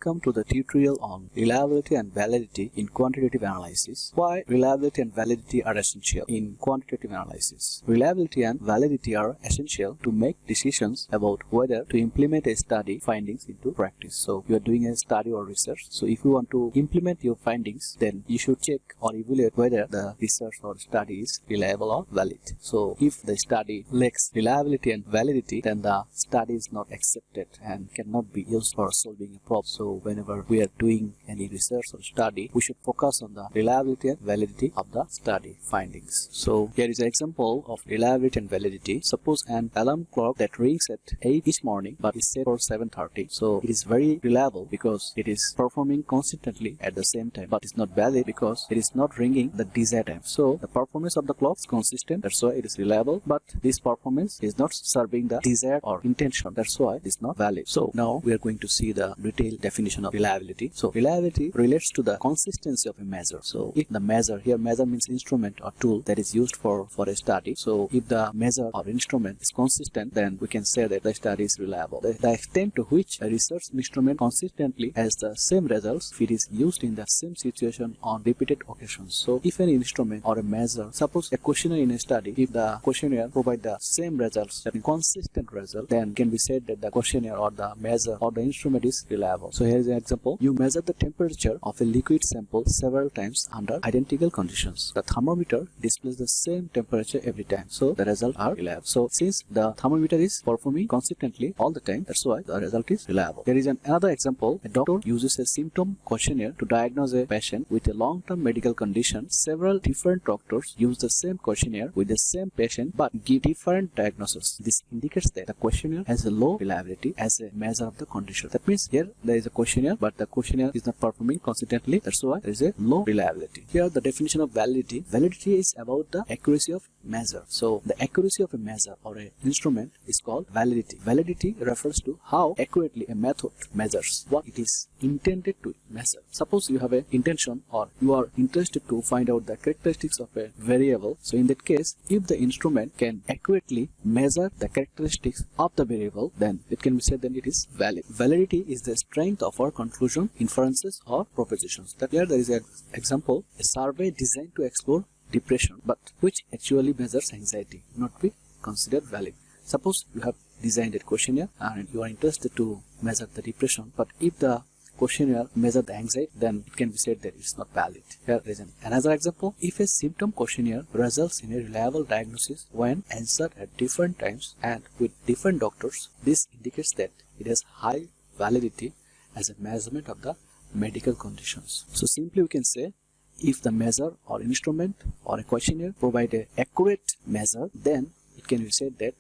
Welcome to the tutorial on reliability and validity in quantitative analysis. Why reliability and validity are essential in quantitative analysis. Reliability and validity are essential to make decisions about whether to implement a study findings into practice. So you are doing a study or research. So if you want to implement your findings, then you should check or evaluate whether the research or study is reliable or valid. So if the study lacks reliability and validity, then the study is not accepted and cannot be used for solving a problem. So whenever we are doing any research or study, we should focus on the reliability and validity of the study findings. So here is an example of reliability and validity. Suppose an alarm clock that rings at 8 each morning but is set for 7:30. So it is very reliable because it is performing consistently at the same time, but it's not valid because it is not ringing the desired time. So the performance of the clock is consistent, that's why it is reliable, but this performance is not serving the desired or intention, that's why it is not valid. So now we are going to see the detailed definition of reliability. So reliability relates to the consistency of a measure. So if the measure, here measure means instrument or tool that is used for a study. So if the measure or instrument is consistent, then we can say that the study is reliable. The extent to which a research instrument consistently has the same results if it is used in the same situation on repeated occasions. So if an instrument or a measure, suppose a questionnaire in a study, if the questionnaire provide the same results, that consistent result, then can be said that the questionnaire or the measure or the instrument is reliable. So here is an example. You measure the temperature of a liquid sample several times under identical conditions. The thermometer displays the same temperature every time. So the results are reliable. So since the thermometer is performing consistently all the time, that's why the result is reliable. There is another example. A doctor uses a symptom questionnaire to diagnose a patient with a long-term medical condition. Several different doctors use the same questionnaire with the same patient but give different diagnoses. This indicates that the questionnaire has a low reliability as a measure of the condition. That means here there is a questionnaire, but the questionnaire is not performing consistently. That's why there is a low reliability. Here the definition of validity. Validity is about the accuracy of measure. So the accuracy of a measure or an instrument is called validity. Validity refers to how accurately a method measures what it is intended to measure. Suppose you have an intention or you are interested to find out the characteristics of a variable. So in that case, if the instrument can accurately measure the characteristics of the variable, then it can be said that it is valid. Validity is the strength of our conclusion, inferences or propositions. That here there is an example, a survey designed to explore depression but which actually measures anxiety, not be considered valid. Suppose you have designed a questionnaire and you are interested to measure the depression, but if the questionnaire measures the anxiety, then it can be said that it's not valid. Here is another example. If a symptom questionnaire results in a reliable diagnosis when answered at different times and with different doctors, this indicates that it has high validity as a measurement of the medical conditions. So simply we can say, if the measure or instrument or a questionnaire provide an accurate measure, then it can be said that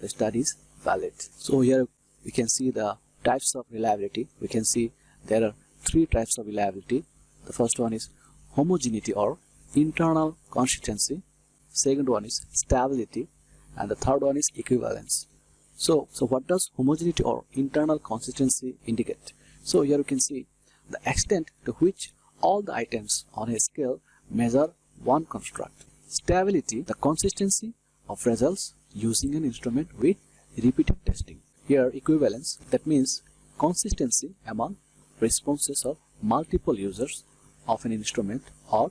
the study is valid. So here we can see the types of reliability. We can see there are three types of reliability. The first one is homogeneity or internal consistency. Second one is stability, and the third one is equivalence. So what does homogeneity or internal consistency indicate? So here you can see the extent to which all the items on a scale measure one construct. Stability, the consistency of results using an instrument with repeated testing. Here equivalence, that means consistency among responses of multiple users of an instrument or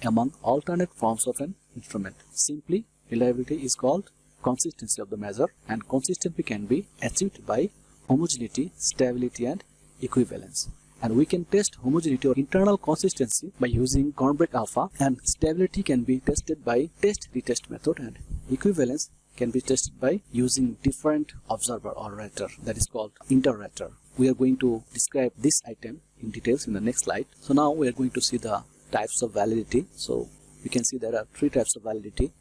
among alternate forms of an instrument. Simply, reliability is called consistency of the measure, and consistency can be achieved by homogeneity, stability and equivalence. And we can test homogeneity or internal consistency by using Cronbach alpha, and stability can be tested by test-retest method, and equivalence can be tested by using different observer or rater, that is called inter-rater. We are going to describe this item in details in the next slide. So now we are going to see the types of validity. So we can see there are three types of validity: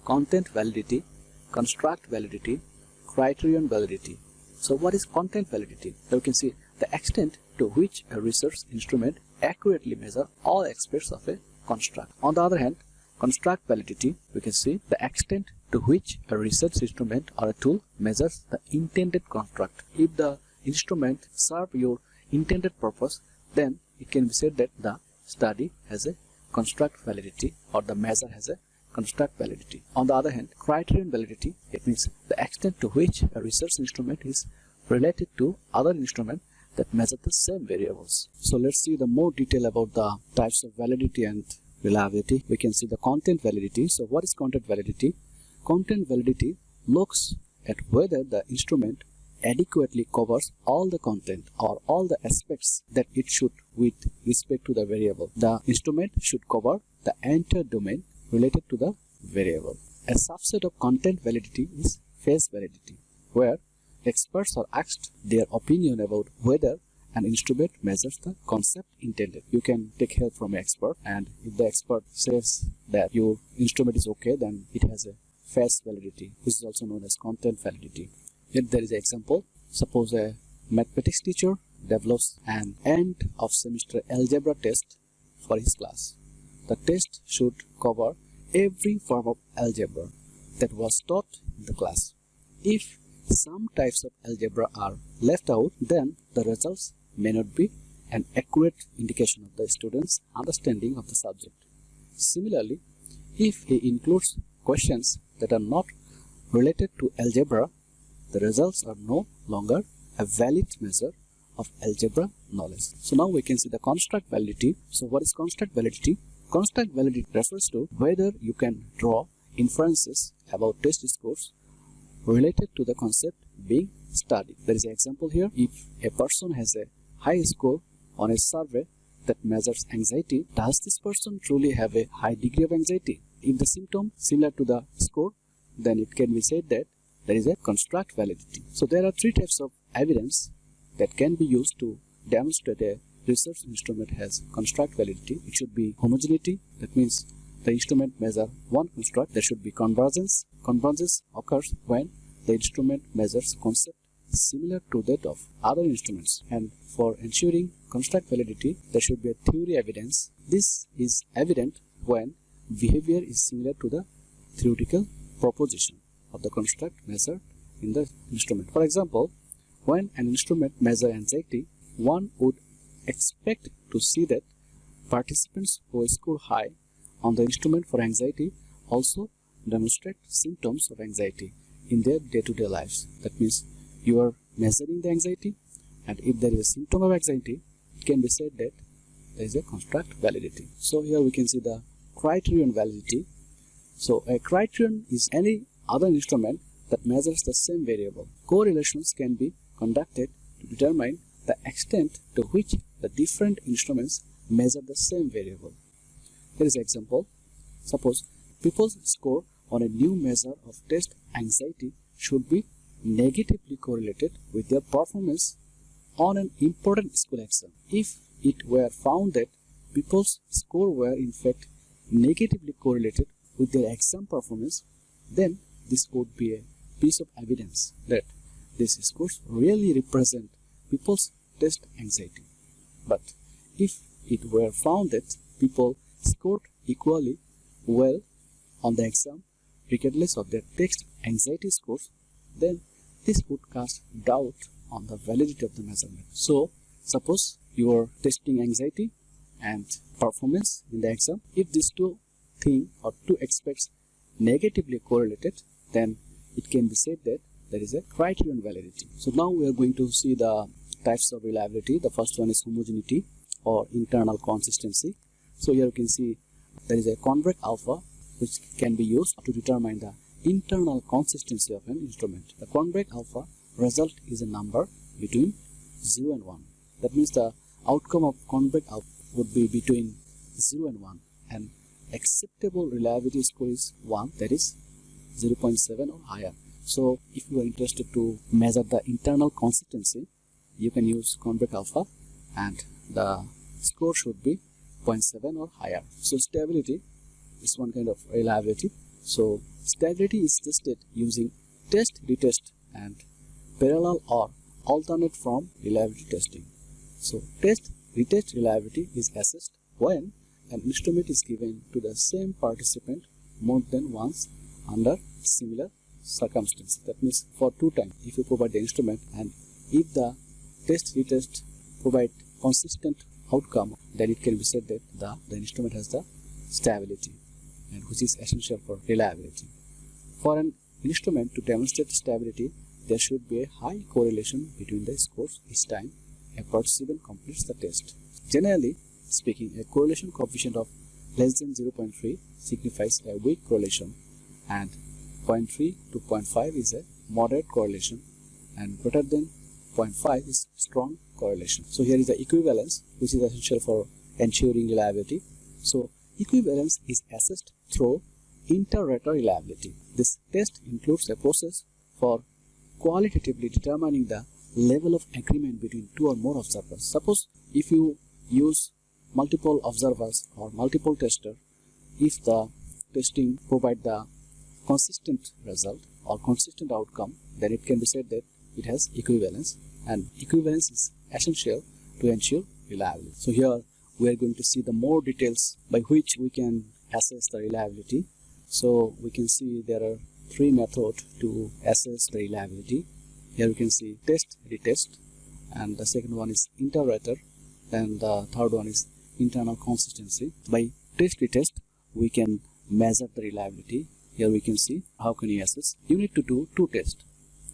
content validity, construct validity, criterion validity. So what is content validity? Here we can see the extent to which a research instrument accurately measures all aspects of a construct. On the other hand, construct validity, we can see the extent to which a research instrument or a tool measures the intended construct. If the instrument serves your intended purpose, then it can be said that the study has a construct validity or the measure has a construct validity. On the other hand, criterion validity, it means the extent to which a research instrument is related to other instrument that measure the same variables. So let's see the more detail about the types of validity and reliability. We can see the content validity. So what is content validity? Content validity looks at whether the instrument adequately covers all the content or all the aspects that it should with respect to the variable. The instrument should cover the entire domain related to the variable. A subset of content validity is phase validity, where experts are asked their opinion about whether an instrument measures the concept intended. You can take help from an expert, and if the expert says that your instrument is okay, then it has a phase validity, which is also known as content validity. Here there is an example. Suppose a mathematics teacher develops an end of semester algebra test for his class. The test should cover every form of algebra that was taught in the class. If some types of algebra are left out, then the results may not be an accurate indication of the student's understanding of the subject. Similarly, if he includes questions that are not related to algebra, the results are no longer a valid measure of algebra knowledge. So now we can see the construct validity. So what is construct validity? Construct validity refers to whether you can draw inferences about test scores related to the concept being studied. There is an example here. If a person has a high score on a survey that measures anxiety, does this person truly have a high degree of anxiety? If the symptom similar to the score, then it can be said that there is a construct validity. So there are three types of evidence that can be used to demonstrate a research instrument has construct validity. It should be homogeneity, that means the instrument measures one construct. There should be convergence. Convergence occurs when the instrument measures concept similar to that of other instruments. And for ensuring construct validity, there should be a theory evidence. This is evident when behavior is similar to the theoretical proposition of the construct measured in the instrument. For example, when an instrument measures anxiety, one would expect to see that participants who score high on the instrument for anxiety also demonstrate symptoms of anxiety in their day-to-day lives. That means you are measuring the anxiety, and if there is a symptom of anxiety, it can be said that there is a construct validity. So here we can see the criterion validity. So a criterion is any other instrument that measures the same variable. Correlations can be conducted to determine the extent to which the different instruments measure the same variable. Here is an example. Suppose people's score on a new measure of test anxiety should be negatively correlated with their performance on an important school exam. If it were found that people's score were in fact negatively correlated with their exam performance, then this would be a piece of evidence that these scores really represent people's test anxiety. But if it were found that people scored equally well on the exam regardless of their test anxiety scores, then this would cast doubt on the validity of the measurement. So suppose you are testing anxiety and performance in the exam. If these two things or two aspects negatively correlated, then it can be said that there is a criterion validity. So now we are going to see the types of reliability. The first one is homogeneity or internal consistency. So here you can see there is a Cronbach alpha which can be used to determine the internal consistency of an instrument. The Cronbach alpha result is a number between 0 and 1. That means the outcome of Cronbach alpha would be between 0 and 1, and acceptable reliability score is 1, that is 0.7 or higher. So if you are interested to measure the internal consistency, you can use Cronbach alpha and the score should be 0.7 or higher. So stability is one kind of reliability. So stability is tested using test-retest and parallel or alternate form reliability testing. So test-retest reliability is assessed when an instrument is given to the same participant more than once under similar circumstances. That means for 2 times if you provide the instrument, and if the test-retest provide consistent outcome, then it can be said that the instrument has the stability, and which is essential for reliability. For an instrument to demonstrate stability, there should be a high correlation between the scores each time a participant completes the test. Generally speaking, a correlation coefficient of less than 0.3 signifies a weak correlation, and 0.3 to 0.5 is a moderate correlation, and greater than 0.5 is strong correlation. So here is the equivalence, which is essential for ensuring reliability. So equivalence is assessed through inter-rater reliability. This test includes a process for qualitatively determining the level of agreement between two or more observers. Suppose if you use multiple observers or multiple testers, if the testing provide the consistent result or consistent outcome, then it can be said that it has equivalence, and equivalence is essential to ensure reliability. So here we are going to see the more details by which we can assess the reliability. So we can see there are three methods to assess the reliability. Here we can see test-retest, and the second one is inter-rater, and the third one is internal consistency. By test-retest we can measure the reliability. Here we can see how can you assess. You need to do two tests.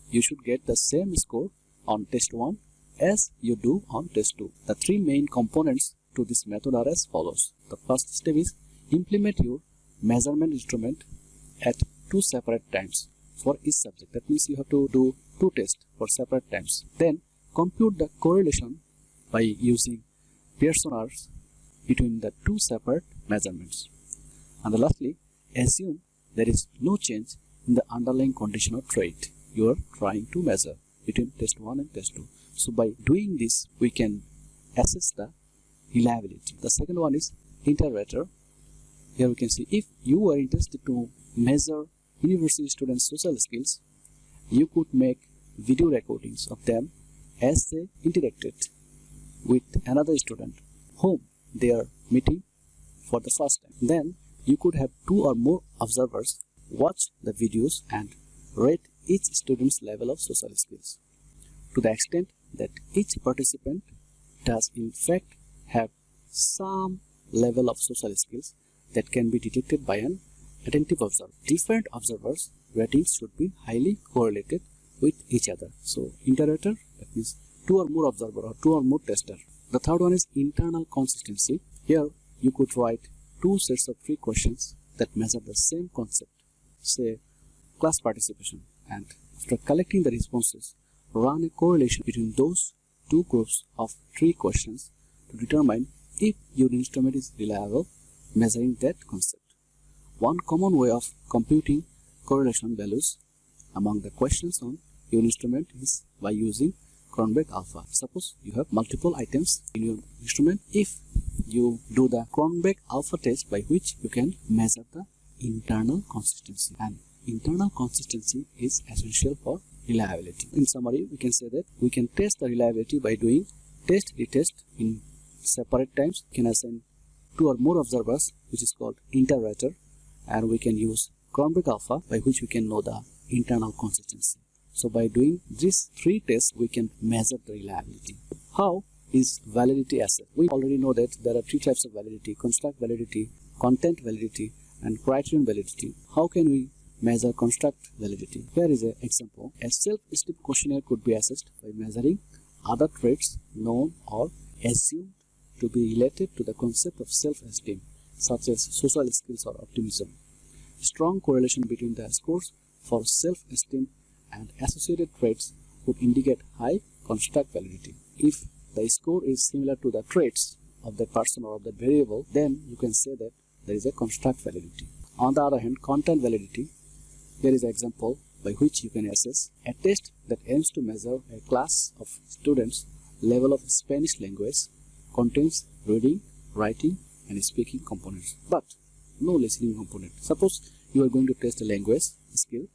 You should get the same score on test 1 as you do on test 2. The three main components to this method are as follows. The first step is implement your measurement instrument at two separate times for each subject. That means you have to do two tests for separate times. Then compute the correlation by using Pearson's between the two separate measurements. And lastly, assume there is no change in the underlying condition or trait you are trying to measure between test 1 and test 2. So by doing this, we can assess the reliability. The second one is inter-rater. Here we can see if you are interested to measure university students' social skills, you could make video recordings of them as they interacted with another student whom they are meeting for the first time. Then you could have two or more observers watch the videos and rate each student's level of social skills. To the extent that each participant does in fact have some level of social skills that can be detected by an attentive observer. Different observers' ratings should be highly correlated with each other. So inter-rater, that means two or more observer or two or more tester. The third one is internal consistency. Here you could write two sets of three questions that measure the same concept, say class participation, and after collecting the responses, run a correlation between those two groups of three questions to determine if your instrument is reliable measuring that concept. One common way of computing correlation values among the questions on your instrument is by using Cronbach alpha. Suppose you have multiple items in your instrument. If you do the Cronbach alpha test by which you can measure the internal consistency, and internal consistency is essential for reliability. In summary, we can say that we can test the reliability by doing test-retest in separate times. We can assign two or more observers, which is called inter-rater, and we can use Cronbach alpha by which we can know the internal consistency. So by doing these three tests, we can measure the reliability. How is validity assessed? We already know that there are three types of validity: construct validity, content validity, and criterion validity. How can we measure construct validity? Here is an example. A self-esteem questionnaire could be assessed by measuring other traits known or assumed to be related to the concept of self-esteem, such as social skills or optimism. Strong correlation between the scores for self-esteem and associated traits would indicate high construct validity. If the score is similar to the traits of that person or of that variable, then you can say that there is a construct validity. On the other hand, content validity. Here is an example by which you can assess a test that aims to measure a class of students' level of Spanish language, contains reading, writing, and speaking components, but no listening component. Suppose you are going to test a language skill.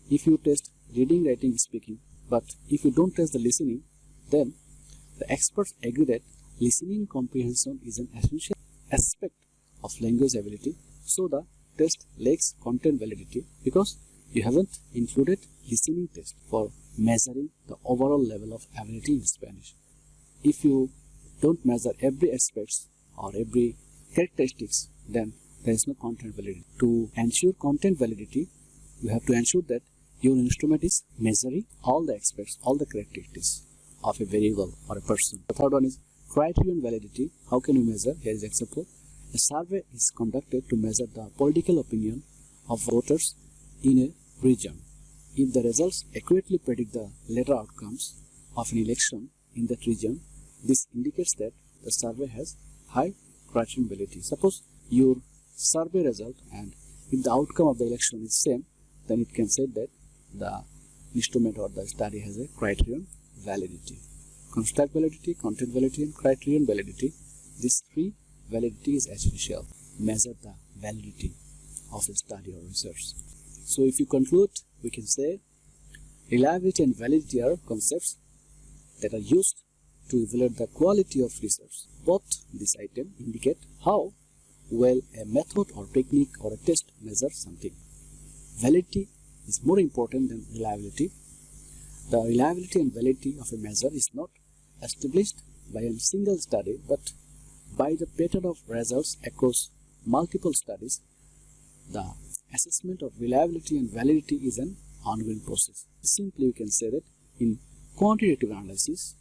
If you test reading, writing, speaking, but if you don't test the listening, then the experts agree that listening comprehension is an essential aspect of language ability. So the test lacks content validity because you haven't included listening test for measuring the overall level of ability in Spanish. If you don't measure every aspects or every characteristics, then there is no content validity. To ensure content validity, you have to ensure that your instrument is measuring all the aspects, all the characteristics of a variable or a person. The third one is criterion validity. How can we measure? Here is example. A survey is conducted to measure the political opinion of voters in a region. If the results accurately predict the later outcomes of an election in that region, this indicates that the survey has high criterion validity. Suppose your survey result, and if the outcome of the election is same, then it can say that the instrument or the study has a criterion validity. Construct validity, content validity, and criterion validity. These three validity is essential. Measure the validity of a study or research. So if you conclude, we can say reliability and validity are concepts that are used to evaluate the quality of research. Both these items indicate how well a method or technique or a test measures something. Validity is more important than reliability. The reliability and validity of a measure is not established by a single study, but by the pattern of results across multiple studies. The assessment of reliability and validity is an ongoing process. Simply, we can say that in quantitative analysis,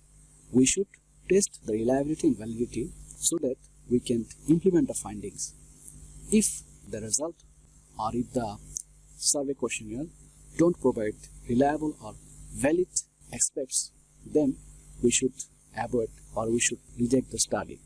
we should test the reliability and validity so that we can implement the findings. If the result or if the survey questionnaire don't provide reliable or valid aspects, then we should avoid or we should reject the study.